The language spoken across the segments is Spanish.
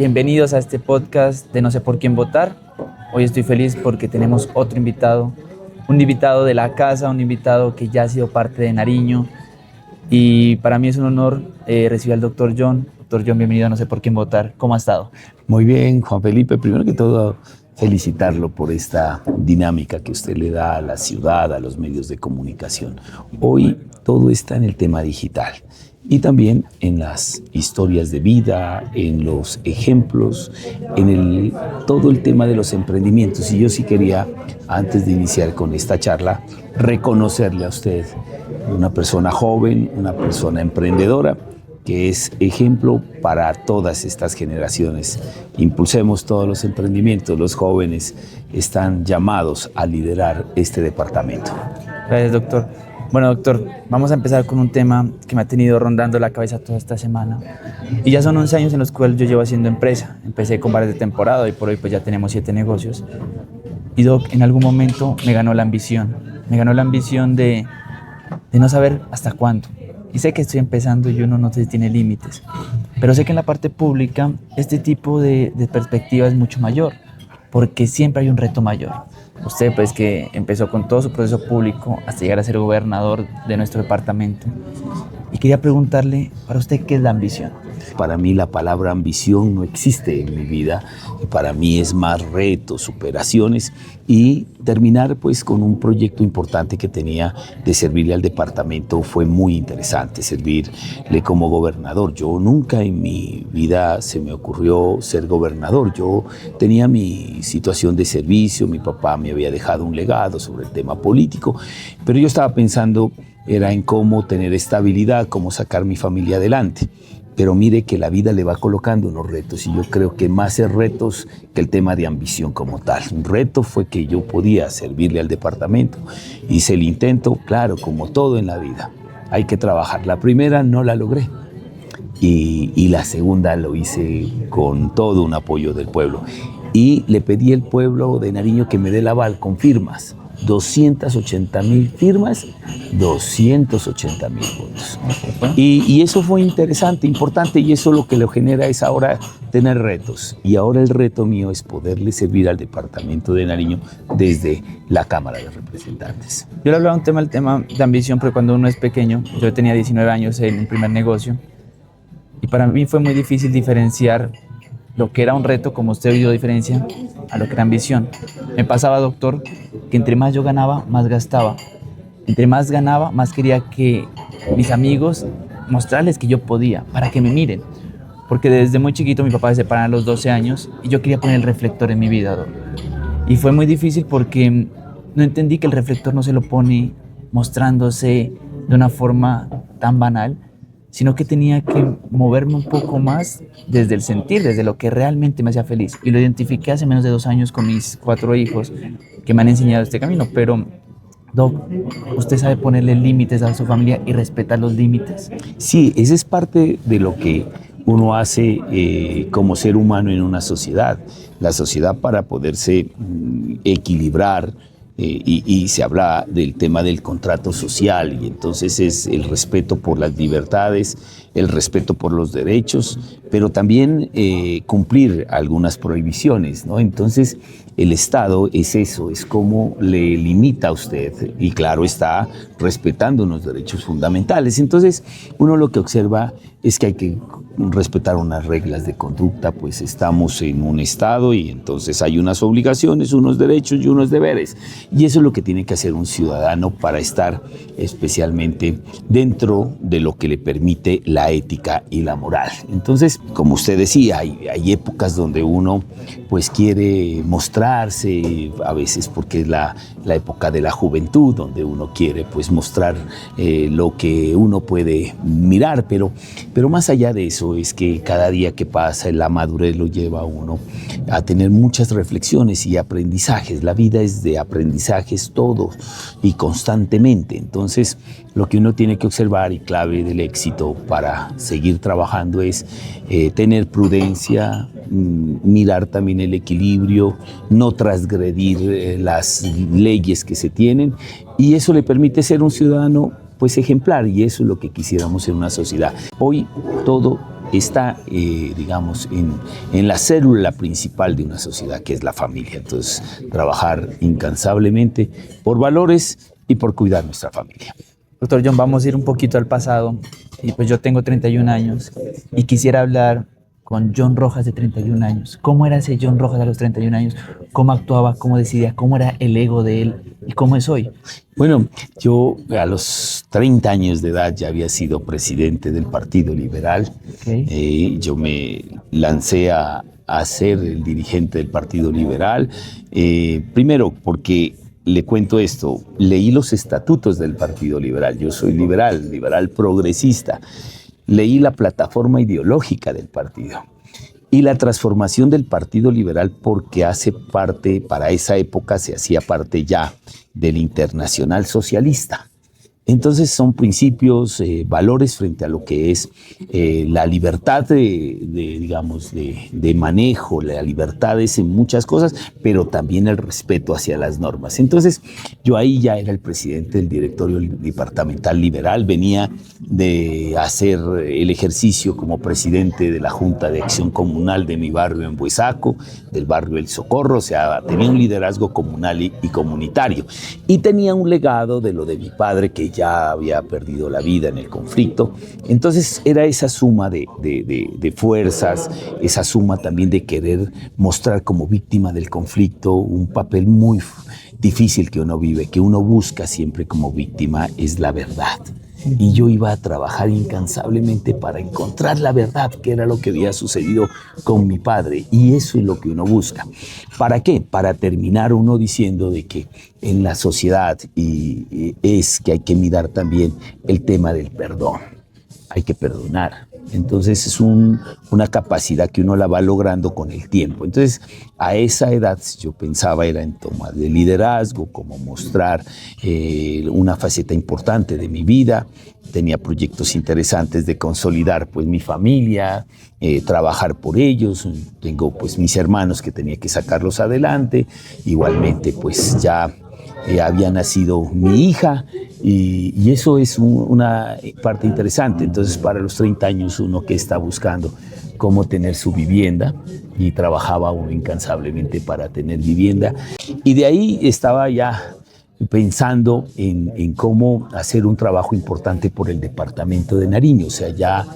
Bienvenidos a este podcast de No sé por quién votar. Hoy estoy feliz porque tenemos otro invitado, un invitado de la casa, un invitado que ya ha sido parte de Nariño. Y para mí es un honor recibir al doctor John. Doctor John, bienvenido a No sé por quién votar. ¿Cómo ha estado? Muy bien, Juan Felipe. Primero que todo, felicitarlo por esta dinámica que usted le da a la ciudad, a los medios de comunicación. Hoy todo está en el tema digital y también en las historias de vida, en los ejemplos, en todo el tema de los emprendimientos. Y yo sí quería, antes de iniciar con esta charla, reconocerle a usted, una persona joven, una persona emprendedora, que es ejemplo para todas estas generaciones. Impulsemos todos los emprendimientos, los jóvenes están llamados a liderar este departamento. Gracias, doctor. Bueno, doctor, vamos a empezar con un tema que me ha tenido rondando la cabeza toda esta semana. Y ya son 11 años en los cuales yo llevo haciendo empresa. Empecé con bares de temporada y por hoy pues ya tenemos 7 negocios. Y doc, en algún momento me ganó la ambición. Me ganó la ambición de no saber hasta cuándo. Y sé que estoy empezando y uno no tiene límites, pero sé que en la parte pública este tipo de perspectiva es mucho mayor, porque siempre hay un reto mayor. Usted pues que empezó con todo su proceso público hasta llegar a ser gobernador de nuestro departamento. Y quería preguntarle, para usted, ¿qué es la ambición? Para mí la palabra ambición no existe en mi vida. Para mí es más retos, superaciones y terminar pues con un proyecto importante que tenía de servirle al departamento. Fue muy interesante servirle como gobernador. Yo nunca en mi vida se me ocurrió ser gobernador. Yo tenía mi situación de servicio, mi papá me había dejado un legado sobre el tema político, pero yo estaba pensando era en cómo tener estabilidad, cómo sacar mi familia adelante. Pero mire que la vida le va colocando unos retos y yo creo que más es retos que el tema de ambición como tal. Un reto fue que yo podía servirle al departamento. Hice el intento, claro, como todo en la vida. Hay que trabajar. La primera no la logré y la segunda lo hice con todo un apoyo del pueblo. Y le pedí al pueblo de Nariño que me dé el aval con firmas. 280,000 firmas, 280,000 votos. Y eso fue interesante, importante, y eso lo que lo genera es ahora tener retos. Y ahora el reto mío es poderle servir al departamento de Nariño desde la Cámara de Representantes. Yo le hablaba el tema de ambición, porque cuando uno es pequeño, yo tenía 19 años en un primer negocio, y para mí fue muy difícil diferenciar lo que era un reto, como usted vio diferencia, a lo que era ambición. Me pasaba, doctor, que entre más yo ganaba, más gastaba. Entre más ganaba, más quería que mis amigos mostrarles que yo podía, para que me miren. Porque desde muy chiquito mi papá se separó a los 12 años y yo quería poner el reflector en mi vida, doc. Y fue muy difícil porque no entendí que el reflector no se lo pone mostrándose de una forma tan banal, sino que tenía que moverme un poco más desde el sentir, desde lo que realmente me hacía feliz. Y lo identifiqué hace menos de 2 años con mis 4 hijos que me han enseñado este camino. Pero, doc, ¿usted sabe ponerle límites a su familia y respetar los límites? Sí, esa es parte de lo que uno hace como ser humano en una sociedad. La sociedad, para poderse equilibrar, y se habla del tema del contrato social, y entonces es el respeto por las libertades, el respeto por los derechos, pero también cumplir algunas prohibiciones, ¿no? Entonces el Estado es eso, es como le limita a usted y claro está respetando unos derechos fundamentales. Entonces uno lo que observa es que hay que respetar unas reglas de conducta, pues estamos en un Estado y entonces hay unas obligaciones, unos derechos y unos deberes. Y eso es lo que tiene que hacer un ciudadano para estar especialmente dentro de lo que le permite la ética y la moral. Entonces, como usted decía, hay épocas donde uno pues quiere mostrarse, a veces porque es la época de la juventud, donde uno quiere pues mostrar lo que uno puede mirar, pero más allá de eso es que cada día que pasa la madurez lo lleva a uno a tener muchas reflexiones y aprendizajes. La vida es de aprendizajes todo y constantemente. Entonces, lo que uno tiene que observar y clave del éxito para seguir trabajando es tener prudencia, mirar también el equilibrio, no transgredir las leyes que se tienen, y eso le permite ser un ciudadano pues ejemplar, y eso es lo que quisiéramos en una sociedad. Hoy todo está, digamos, en la célula principal de una sociedad, que es la familia. Entonces, trabajar incansablemente por valores y por cuidar nuestra familia. Doctor John, vamos a ir un poquito al pasado. Y pues yo tengo 31 años y quisiera hablar con John Rojas de 31 años. ¿Cómo era ese John Rojas a los 31 años? ¿Cómo actuaba? ¿Cómo decidía? ¿Cómo era el ego de él? ¿Y cómo es hoy? Bueno, yo a los 30 años de edad ya había sido presidente del Partido Liberal. Okay. Yo me lancé a ser el dirigente del Partido Liberal. Primero porque, le cuento esto, leí los estatutos del Partido Liberal. Yo soy liberal progresista. Leí la plataforma ideológica del partido y la transformación del Partido Liberal, porque hace parte, para esa época se hacía parte ya del Internacional Socialista. Entonces son principios, valores frente a lo que es la libertad digamos, de manejo, la libertad es en muchas cosas, pero también el respeto hacia las normas. Entonces yo ahí ya era el presidente del directorio departamental liberal, venía de hacer el ejercicio como presidente de la Junta de Acción Comunal de mi barrio en Buesaco, del barrio El Socorro, o sea, tenía un liderazgo comunal y comunitario, y tenía un legado de lo de mi padre, que ya había perdido la vida en el conflicto. Entonces era esa suma de fuerzas, esa suma también de querer mostrar como víctima del conflicto un papel muy difícil que uno vive, que uno busca siempre como víctima, es la verdad. Y yo iba a trabajar incansablemente para encontrar la verdad, que era lo que había sucedido con mi padre. Y eso es lo que uno busca. ¿Para qué? Para terminar uno diciendo de que en la sociedad es que hay que mirar también el tema del perdón. Hay que perdonar. Entonces es una capacidad que uno la va logrando con el tiempo. Entonces a esa edad yo pensaba era en toma de liderazgo, como mostrar una faceta importante de mi vida. Tenía proyectos interesantes de consolidar pues mi familia, trabajar por ellos. Tengo pues mis hermanos que tenía que sacarlos adelante. Igualmente pues ya había nacido mi hija y eso es una parte interesante. Entonces para los 30 años uno que está buscando cómo tener su vivienda, y trabajaba uno incansablemente para tener vivienda, y de ahí estaba ya pensando en cómo hacer un trabajo importante por el departamento de Nariño. O sea, ya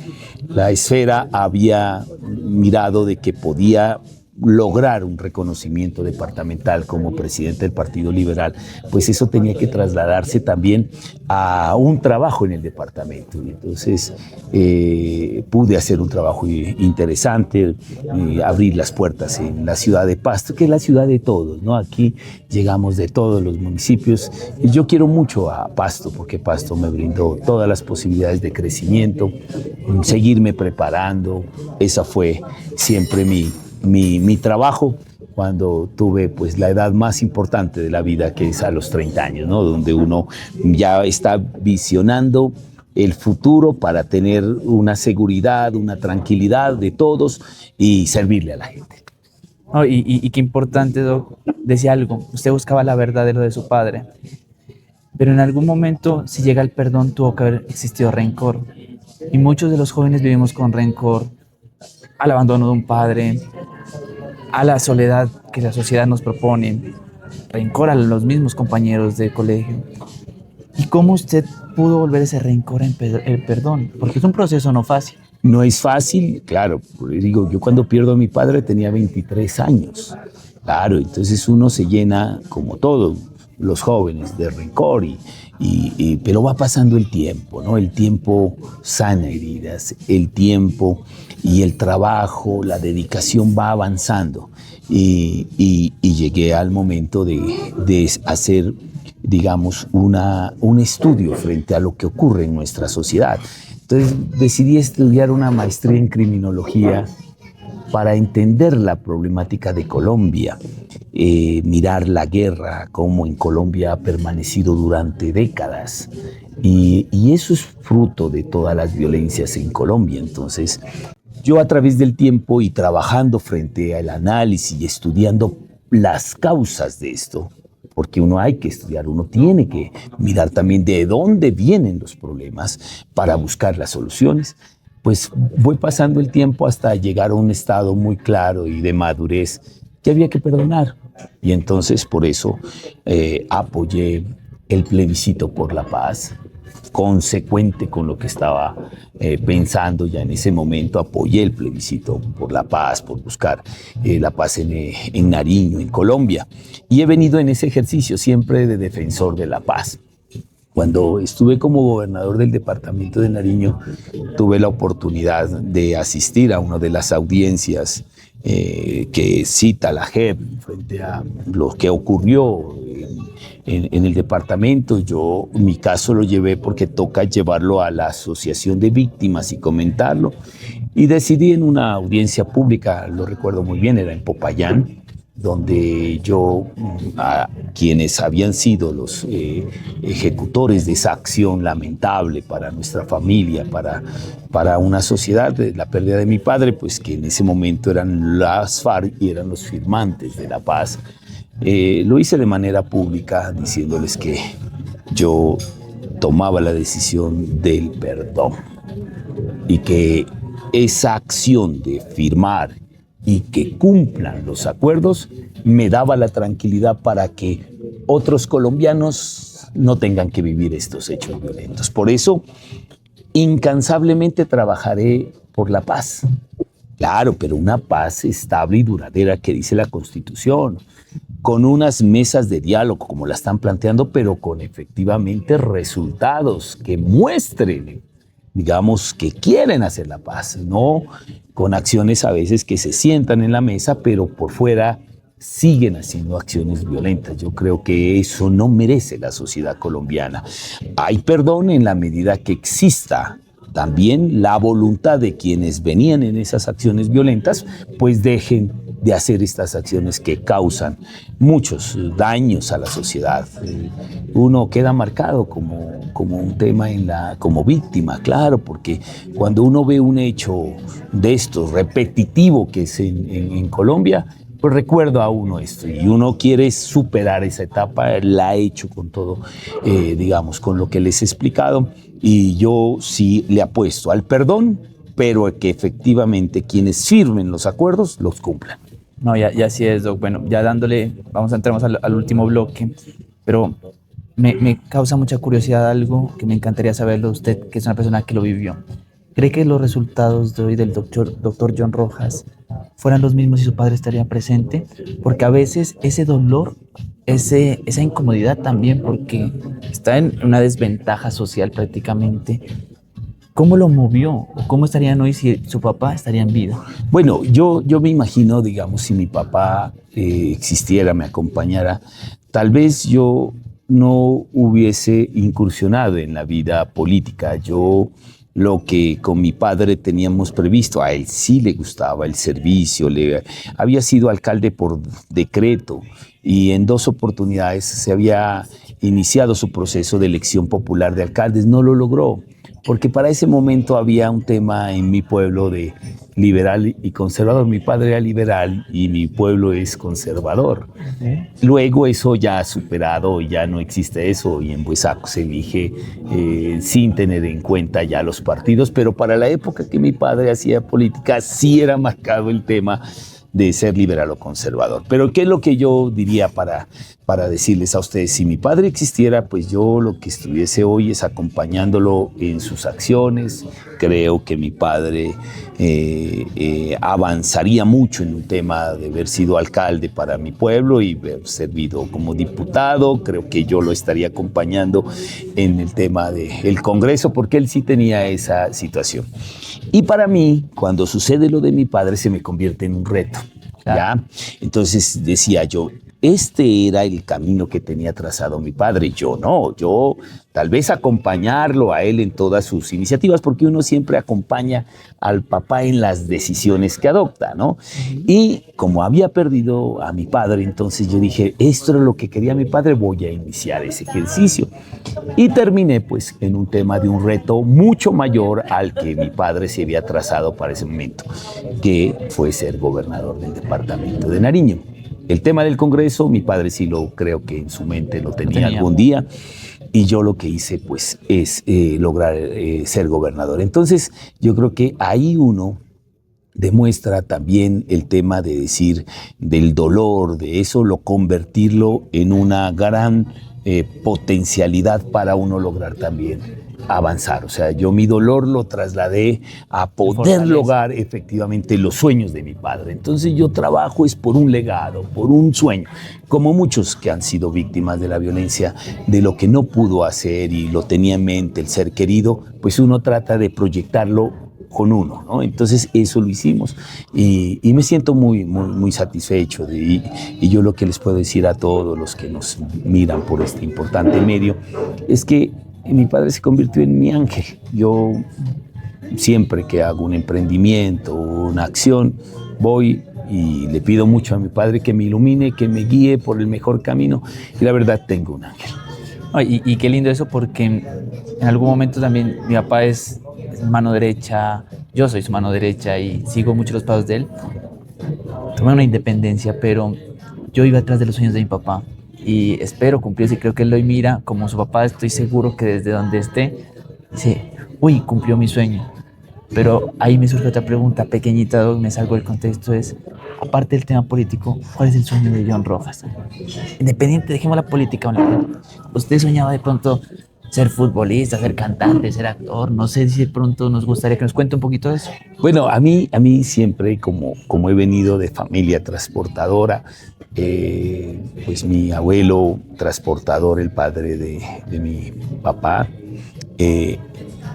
la esfera había mirado de que podía lograr un reconocimiento departamental como presidente del Partido Liberal, pues eso tenía que trasladarse también a un trabajo en el departamento. Y entonces pude hacer un trabajo interesante, abrir las puertas en la ciudad de Pasto, que es la ciudad de todos, ¿no? Aquí llegamos de todos los municipios y yo quiero mucho a Pasto, porque Pasto me brindó todas las posibilidades de crecimiento, seguirme preparando. Esa fue siempre mi trabajo cuando tuve pues la edad más importante de la vida, que es a los 30 años, ¿no? Donde uno ya está visionando el futuro para tener una seguridad, una tranquilidad de todos y servirle a la gente. Oh, y qué importante, Doc, decía algo, usted buscaba la verdad de lo de su padre, pero en algún momento, si llega el perdón, tuvo que haber existido rencor, y muchos de los jóvenes vivimos con rencor al abandono de un padre, a la soledad que la sociedad nos propone, rencor a los mismos compañeros de colegio. ¿Y cómo usted pudo volver ese rencor en el perdón? Porque es un proceso no fácil. No es fácil, claro. Digo, yo cuando pierdo a mi padre tenía 23 años. Claro, entonces uno se llena, como todos los jóvenes, de rencor, pero va pasando el tiempo, ¿no? El tiempo sana heridas, el tiempo y el trabajo, la dedicación va avanzando. Y llegué al momento de hacer, digamos, un estudio frente a lo que ocurre en nuestra sociedad. Entonces decidí estudiar una maestría en criminología para entender la problemática de Colombia, mirar la guerra, cómo en Colombia ha permanecido durante décadas. Y eso es fruto de todas las violencias en Colombia. Entonces, yo a través del tiempo y trabajando frente al análisis y estudiando las causas de esto, porque uno hay que estudiar, uno tiene que mirar también de dónde vienen los problemas para buscar las soluciones. Pues voy pasando el tiempo hasta llegar a un estado muy claro y de madurez que había que perdonar. Y entonces por eso apoyé el plebiscito por la paz, consecuente con lo que estaba pensando ya en ese momento. Apoyé el plebiscito por la paz, por buscar la paz en Nariño, en Colombia. Y he venido en ese ejercicio siempre de defensor de la paz. Cuando estuve como gobernador del departamento de Nariño, tuve la oportunidad de asistir a una de las audiencias que cita la JEP frente a lo que ocurrió en el departamento. Yo mi caso lo llevé porque toca llevarlo a la asociación de víctimas y comentarlo. Y decidí en una audiencia pública, lo recuerdo muy bien, era en Popayán, donde yo a quienes habían sido los ejecutores de esa acción lamentable para nuestra familia, para una sociedad, la pérdida de mi padre, pues que en ese momento eran las FARC y eran los firmantes de la paz. Lo hice de manera pública diciéndoles que yo tomaba la decisión del perdón y que esa acción de firmar y que cumplan los acuerdos me daba la tranquilidad para que otros colombianos no tengan que vivir estos hechos violentos. Por eso, incansablemente trabajaré por la paz. Claro, pero una paz estable y duradera que dice la Constitución, con unas mesas de diálogo como la están planteando, pero con efectivamente resultados que muestren, digamos, que quieren hacer la paz, no con acciones a veces que se sientan en la mesa, pero por fuera siguen haciendo acciones violentas. Yo creo que eso no merece la sociedad colombiana. Hay perdón en la medida que exista también la voluntad de quienes venían en esas acciones violentas, pues dejen de hacer estas acciones que causan muchos daños a la sociedad. Uno queda marcado como un tema como víctima, claro, porque cuando uno ve un hecho de estos repetitivo que es en Colombia, pues recuerda a uno esto y uno quiere superar esa etapa. La he hecho con todo, digamos, con lo que les he explicado, y yo sí le apuesto al perdón, pero que efectivamente quienes firmen los acuerdos los cumplan. No, ya así es, Doc. Bueno, ya dándole, entremos al último bloque, pero me causa mucha curiosidad algo que me encantaría saberlo usted, que es una persona que lo vivió. ¿Cree que los resultados de hoy del doctor John Rojas fueran los mismos si su padre estaría presente? Porque a veces ese dolor, esa incomodidad también, porque está en una desventaja social prácticamente. ¿Cómo lo movió? ¿O cómo estarían hoy si su papá estaría en vida? Bueno, yo me imagino, digamos, si mi papá existiera, me acompañara, tal vez yo no hubiese incursionado en la vida política. Yo lo que con mi padre teníamos previsto, a él sí le gustaba el servicio, había sido alcalde por decreto y en 2 oportunidades se había iniciado su proceso de elección popular de alcaldes. No lo logró, porque para ese momento había un tema en mi pueblo de liberal y conservador. Mi padre era liberal y mi pueblo es conservador. Luego eso ya ha superado, ya no existe eso, y en Buesaco se elige sin tener en cuenta ya los partidos, pero para la época que mi padre hacía política sí era marcado el tema de ser liberal o conservador. Pero ¿qué es lo que yo diría para decirles a ustedes? Si mi padre existiera, pues yo lo que estuviese hoy es acompañándolo en sus acciones. Creo que mi padre avanzaría mucho en un tema de haber sido alcalde para mi pueblo y haber servido como diputado. Creo que yo lo estaría acompañando en el tema del Congreso, porque él sí tenía esa situación. Y para mí, cuando sucede lo de mi padre, se me convierte en un reto. Claro. ¿Ya? Entonces decía yo, este era el camino que tenía trazado mi padre. Yo no, yo tal vez acompañarlo a él en todas sus iniciativas, porque uno siempre acompaña al papá en las decisiones que adopta, ¿no? Y como había perdido a mi padre, entonces yo dije, esto era lo que quería mi padre, voy a iniciar ese ejercicio. Y terminé pues en un tema de un reto mucho mayor al que mi padre se había trazado para ese momento, que fue ser gobernador del departamento de Nariño. El tema del Congreso, mi padre sí lo creo que en su mente lo tenía tenía. algún día, y yo lo que hice pues es lograr ser gobernador. Entonces yo creo que ahí uno demuestra también el tema de decir del dolor, de eso, convertirlo en una gran potencialidad para uno lograr también avanzar. O sea, yo mi dolor lo trasladé a poder lograr efectivamente los sueños de mi padre. Entonces yo trabajo es por un legado, por un sueño, como muchos que han sido víctimas de la violencia, de lo que no pudo hacer y lo tenía en mente el ser querido, pues uno trata de proyectarlo con uno, ¿no? Entonces eso lo hicimos y me siento muy satisfecho y yo lo que les puedo decir a todos los que nos miran por este importante medio es que mi padre se convirtió en mi ángel. Yo siempre que hago un emprendimiento, una acción, voy y le pido mucho a mi padre que me ilumine, que me guíe por el mejor camino y la verdad tengo un ángel. Y qué lindo eso porque en algún momento también mi papá es mano derecha, yo soy su mano derecha y sigo mucho los pasos de él. Tomé una independencia, pero yo iba atrás de los sueños de mi papá y espero cumplirse y creo que él lo mira como su papá. Estoy seguro que desde donde esté dice, uy, cumplió mi sueño. Pero ahí me surge otra pregunta pequeñita, me salgo del contexto, es, aparte del tema político, ¿cuál es el sueño de John Rojas? Independiente, dejemos la política a un lado. ¿Usted soñaba de pronto ser futbolista, ser cantante, ser actor? No sé si de pronto nos gustaría que nos cuente un poquito de eso. Bueno, a mí siempre, como he venido de familia transportadora, pues mi abuelo transportador, el padre de mi papá,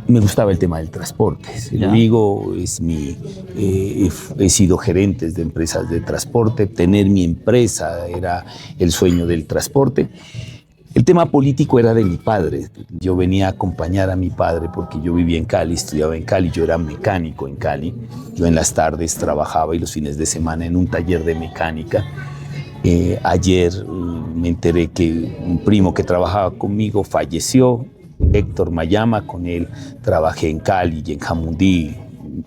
me gustaba el tema del transporte. Se lo digo, he sido gerente de empresas de transporte, tener mi empresa era el sueño del transporte. El tema político era de mi padre. Yo venía a acompañar a mi padre porque yo vivía en Cali, estudiaba en Cali, yo era mecánico en Cali. Yo en las tardes trabajaba y los fines de semana en un taller de mecánica. Ayer me enteré que un primo que trabajaba conmigo falleció, Héctor Mayama, con él trabajé en Cali y en Jamundí,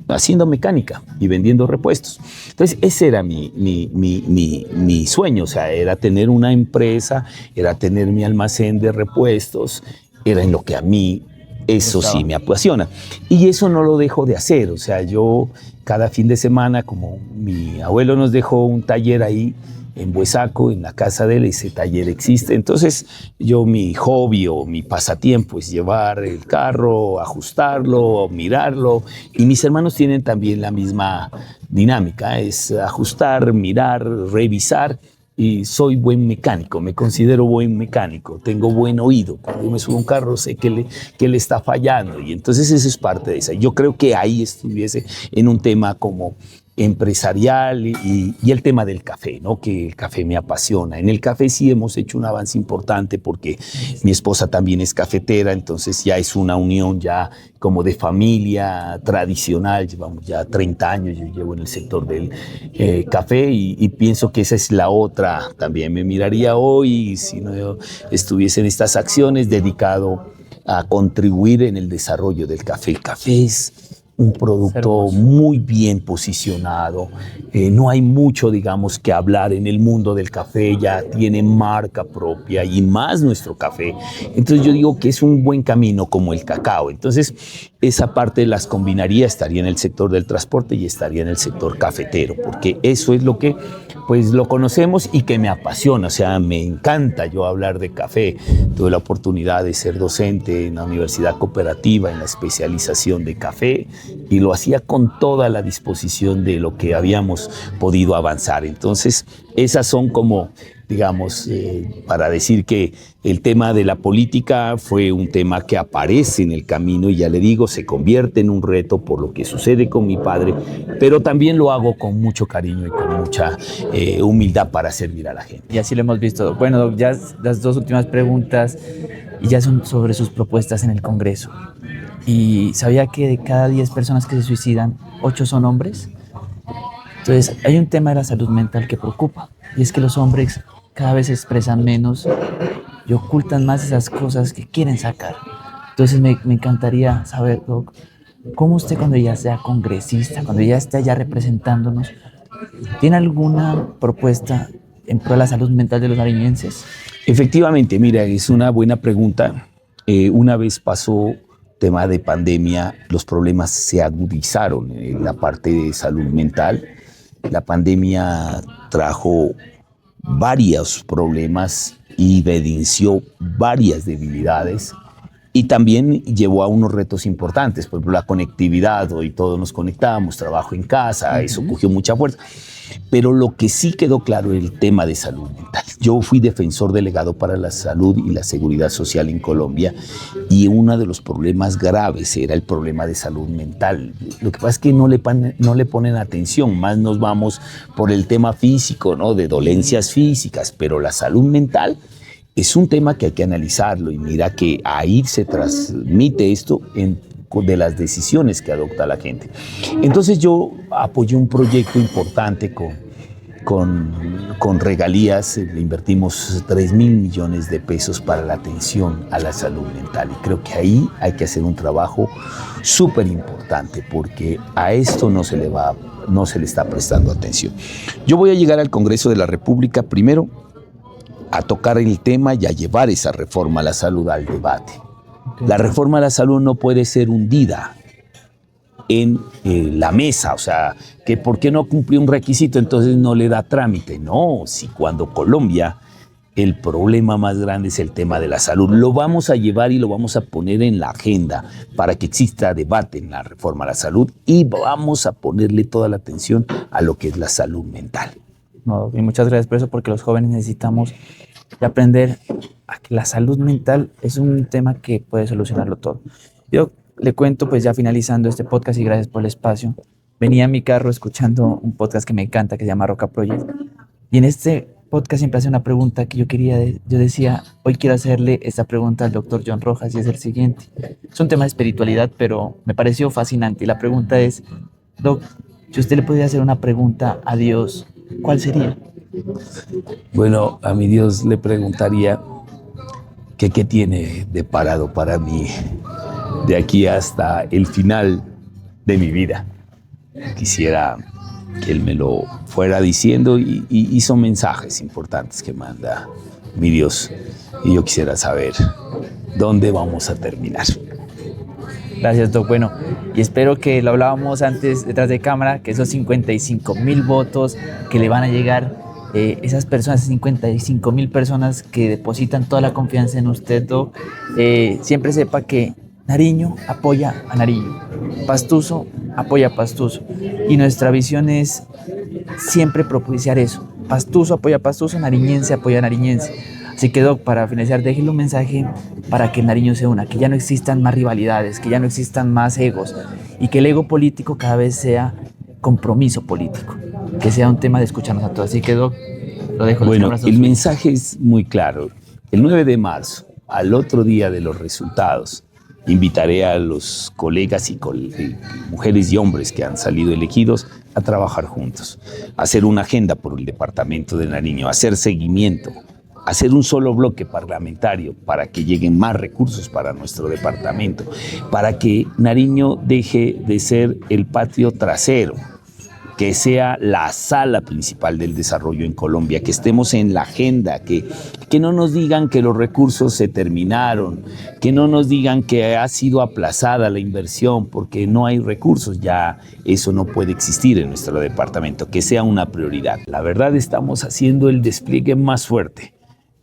haciendo mecánica y vendiendo repuestos. Entonces ese era mi sueño, o sea, era tener una empresa, era tener mi almacén de repuestos, era en lo que a mí eso sí me apasiona. Y eso no lo dejo de hacer, o sea, yo cada fin de semana, como mi abuelo nos dejó un taller ahí en Buesaco, en la casa de él, ese taller existe. Entonces yo mi hobby o mi pasatiempo es llevar el carro, ajustarlo, mirarlo, y mis hermanos tienen también la misma dinámica, es ajustar, mirar, revisar, y soy buen mecánico, me considero buen mecánico, tengo buen oído, cuando yo me subo a un carro sé que le está fallando, y entonces eso es parte de eso. Yo creo que ahí estuviese en un tema como empresarial y el tema del café, ¿no? Que el café me apasiona. En el café sí hemos hecho un avance importante porque mi esposa también es cafetera, entonces ya es una unión ya como de familia tradicional. Llevamos ya 30 años, yo llevo en el sector del café y pienso que esa es la otra. También me miraría hoy, si no estuviese en estas acciones, dedicado a contribuir en el desarrollo del café. El café es un producto muy bien posicionado, no hay mucho, digamos, que hablar en el mundo del café, ya tiene marca propia y más nuestro café. Entonces yo digo que es un buen camino como el cacao. Entonces esa parte las combinaría, estaría en el sector del transporte y estaría en el sector cafetero, porque eso es lo que pues lo conocemos y que me apasiona, o sea, me encanta yo hablar de café. Tuve la oportunidad de ser docente en la Universidad Cooperativa en la especialización de café y lo hacía con toda la disposición de lo que habíamos podido avanzar. Entonces, esas son como, digamos, para decir que el tema de la política fue un tema que aparece en el camino y ya le digo, se convierte en un reto por lo que sucede con mi padre, pero también lo hago con mucho cariño y con mucha humildad para servir a la gente. Y así lo hemos visto. Bueno, ya las dos últimas preguntas y ya son sobre sus propuestas en el Congreso. Y sabía que de cada 10 personas que se suicidan, 8 son hombres. Entonces, hay un tema de la salud mental que preocupa, y es que los hombres cada vez se expresan menos y ocultan más esas cosas que quieren sacar. Entonces, me encantaría saber, Doc, cómo usted cuando ya sea congresista, cuando ya esté allá representándonos, ¿tiene alguna propuesta en pro de la salud mental de los nariñenses? Efectivamente, mira, es una buena pregunta. Una vez pasó tema de pandemia, los problemas se agudizaron en la parte de salud mental. La pandemia trajo varios problemas y evidenció varias debilidades y también llevó a unos retos importantes, por ejemplo la conectividad, hoy todos nos conectamos, trabajo en casa, eso cogió mucha fuerza. Pero lo que sí quedó claro es el tema de salud mental. Yo fui defensor delegado para la salud y la seguridad social en Colombia y uno de los problemas graves era el problema de salud mental. Lo que pasa es que no le ponen atención, más nos vamos por el tema físico, ¿no? De dolencias físicas, pero la salud mental es un tema que hay que analizarlo y mira que ahí se transmite esto de las decisiones que adopta la gente. Entonces yo apoyé un proyecto importante con regalías, le invertimos 3.000 millones de pesos para la atención a la salud mental y creo que ahí hay que hacer un trabajo súper importante porque a esto no se le está prestando atención. Yo voy a llegar al Congreso de la República primero a tocar el tema y a llevar esa reforma a la salud al debate. La reforma a la salud no puede ser hundida en la mesa, o sea, que por qué no cumplió un requisito, entonces no le da trámite. No, si cuando Colombia el problema más grande es el tema de la salud, lo vamos a llevar y lo vamos a poner en la agenda para que exista debate en la reforma a la salud y vamos a ponerle toda la atención a lo que es la salud mental. No, y muchas gracias por eso, porque los jóvenes necesitamos aprender a que la salud mental es un tema que puede solucionarlo todo. Yo le cuento, pues ya finalizando este podcast y gracias por el espacio, venía en mi carro escuchando un podcast que me encanta, que se llama Roca Project, y en este podcast siempre hace una pregunta que yo decía, hoy quiero hacerle esta pregunta al doctor John Rojas y es el siguiente. Es un tema de espiritualidad, pero me pareció fascinante y la pregunta es, Doc, si usted le pudiera hacer una pregunta a Dios, ¿cuál sería? Bueno, a mi Dios le preguntaría que qué tiene deparado para mí de aquí hasta el final de mi vida. Quisiera que Él me lo fuera diciendo y son mensajes importantes que manda mi Dios. Y yo quisiera saber dónde vamos a terminar. Gracias, Doc. Bueno, y espero que lo hablábamos antes detrás de cámara, que esos 55,000 votos que le van a llegar, esas personas, 55,000 personas que depositan toda la confianza en usted, Doc, siempre sepa que Nariño apoya a Nariño, Pastuso apoya a Pastuso. Y nuestra visión es siempre propiciar eso. Pastuso apoya a Pastuso, nariñense apoya a nariñense. Así que, Doc, para finalizar, déjele un mensaje para que el Nariño se una, que ya no existan más rivalidades, que ya no existan más egos y que el ego político cada vez sea compromiso político, que sea un tema de escucharnos a todos. Así que, Doc, lo dejo. Bueno, el mensaje es muy claro. El 9 de marzo, al otro día de los resultados, invitaré a los colegas y mujeres y hombres que han salido elegidos a trabajar juntos, a hacer una agenda por el departamento de Nariño, a hacer seguimiento, hacer un solo bloque parlamentario para que lleguen más recursos para nuestro departamento, para que Nariño deje de ser el patio trasero, que sea la sala principal del desarrollo en Colombia, que estemos en la agenda, que no nos digan que los recursos se terminaron, que no nos digan que ha sido aplazada la inversión porque no hay recursos, ya eso no puede existir en nuestro departamento, que sea una prioridad. La verdad, estamos haciendo el despliegue más fuerte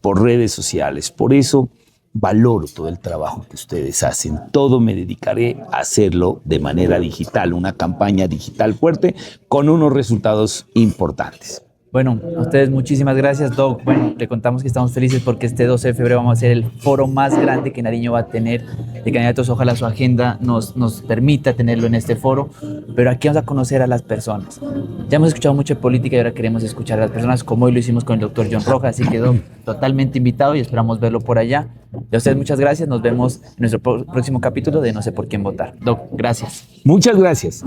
por redes sociales, por eso valoro todo el trabajo que ustedes hacen. Todo me dedicaré a hacerlo de manera digital, una campaña digital fuerte con unos resultados importantes. Bueno, a ustedes muchísimas gracias, Doc. Bueno, le contamos que estamos felices porque este 12 de febrero vamos a hacer el foro más grande que Nariño va a tener de candidatos. Ojalá su agenda nos permita tenerlo en este foro, pero aquí vamos a conocer a las personas. Ya hemos escuchado mucho de política y ahora queremos escuchar a las personas, como hoy lo hicimos con el doctor John Rojas, así que, Doc, totalmente invitado y esperamos verlo por allá. Y a ustedes muchas gracias, nos vemos en nuestro próximo capítulo de No sé por quién votar. Doc, gracias. Muchas gracias.